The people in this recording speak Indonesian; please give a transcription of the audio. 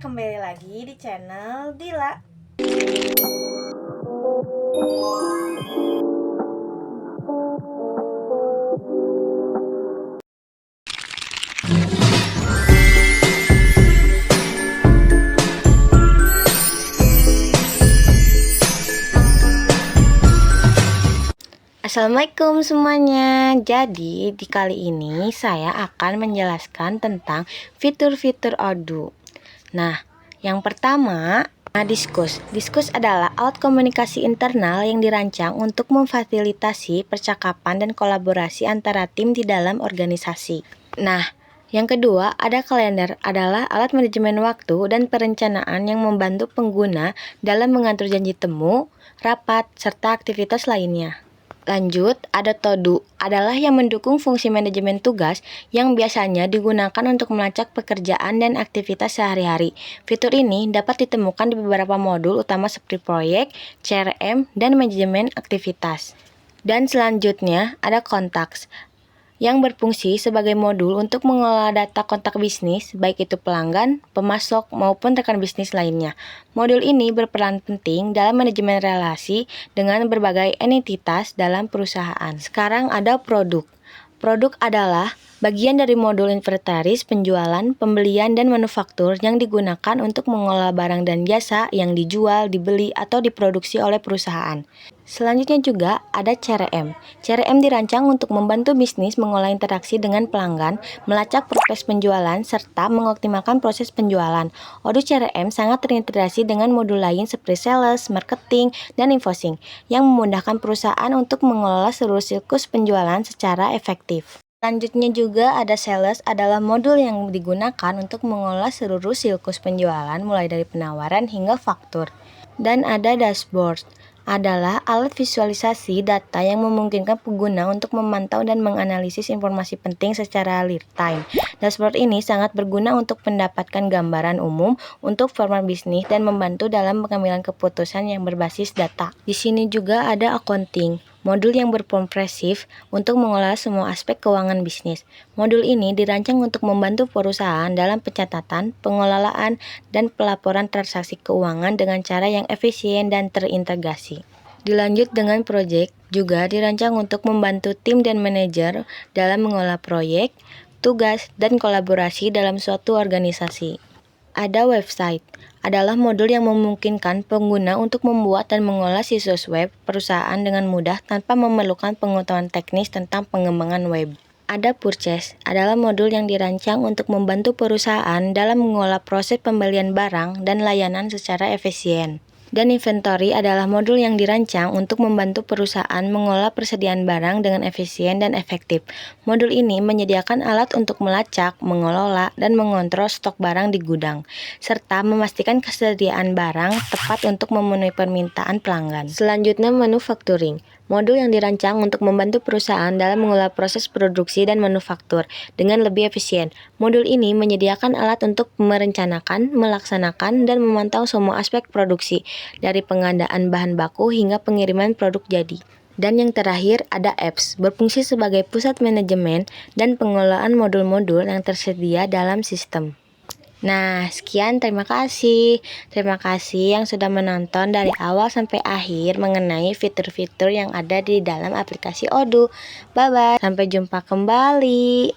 kembali lagi di channel Dila. Assalamualaikum semuanya. Jadi di kali ini saya akan menjelaskan tentang fitur-fitur Odoo. Nah, yang pertama, Disqus. Disqus adalah alat komunikasi internal yang dirancang untuk memfasilitasi percakapan dan kolaborasi antara tim di dalam organisasi. Nah, yang kedua, ada kalender, adalah alat manajemen waktu dan perencanaan yang membantu pengguna dalam mengatur janji temu, rapat, serta aktivitas lainnya. Lanjut, ada Todo, adalah yang mendukung fungsi manajemen tugas yang biasanya digunakan untuk melacak pekerjaan dan aktivitas sehari-hari. Fitur ini dapat ditemukan di beberapa modul utama seperti proyek, CRM, dan manajemen aktivitas. Dan selanjutnya ada Contacts, yang berfungsi sebagai modul untuk mengelola data kontak bisnis, baik itu pelanggan, pemasok, maupun rekan bisnis lainnya. Modul ini berperan penting dalam manajemen relasi dengan berbagai entitas dalam perusahaan. Sekarang ada produk. Produk adalah bagian dari modul inventaris, penjualan, pembelian, dan manufaktur yang digunakan untuk mengelola barang dan jasa yang dijual, dibeli, atau diproduksi oleh perusahaan. Selanjutnya juga ada CRM. CRM dirancang untuk membantu bisnis mengolah interaksi dengan pelanggan, melacak proses penjualan, serta mengoptimalkan proses penjualan. Odoo CRM sangat terintegrasi dengan modul lain seperti sales, marketing, dan invoicing, yang memudahkan perusahaan untuk mengelola seluruh siklus penjualan secara efektif. Selanjutnya juga ada Sales, adalah modul yang digunakan untuk mengolah seluruh siklus penjualan mulai dari penawaran hingga faktur. Dan ada Dashboard, adalah alat visualisasi data yang memungkinkan pengguna untuk memantau dan menganalisis informasi penting secara real time. Dashboard ini sangat berguna untuk mendapatkan gambaran umum untuk format bisnis dan membantu dalam pengambilan keputusan yang berbasis data. Di sini juga ada Accounting, modul yang berkomprehensif untuk mengolah semua aspek keuangan bisnis. Modul ini dirancang untuk membantu perusahaan dalam pencatatan, pengelolaan, dan pelaporan transaksi keuangan dengan cara yang efisien dan terintegrasi. Dilanjut dengan Project, juga dirancang untuk membantu tim dan manajer dalam mengolah proyek, tugas, dan kolaborasi dalam suatu organisasi. Ada Website, adalah modul yang memungkinkan pengguna untuk membuat dan mengolah situs web perusahaan dengan mudah tanpa memerlukan pengetahuan teknis tentang pengembangan web. Ada Purchase, adalah modul yang dirancang untuk membantu perusahaan dalam mengolah proses pembelian barang dan layanan secara efisien. Dan Inventory adalah modul yang dirancang untuk membantu perusahaan mengolah persediaan barang dengan efisien dan efektif. Modul ini menyediakan alat untuk melacak, mengelola, dan mengontrol stok barang di gudang, serta memastikan kesediaan barang tepat untuk memenuhi permintaan pelanggan. Selanjutnya, Manufacturing, modul yang dirancang untuk membantu perusahaan dalam mengolah proses produksi dan manufaktur dengan lebih efisien. Modul ini menyediakan alat untuk merencanakan, melaksanakan, dan memantau semua aspek produksi, dari pengadaan bahan baku hingga pengiriman produk jadi. Dan yang terakhir ada Apps, berfungsi sebagai pusat manajemen dan pengelolaan modul-modul yang tersedia dalam sistem. Nah, sekian, terima kasih. Terima kasih yang sudah menonton dari awal sampai akhir mengenai fitur-fitur yang ada di dalam aplikasi Odoo. Bye-bye, sampai jumpa kembali.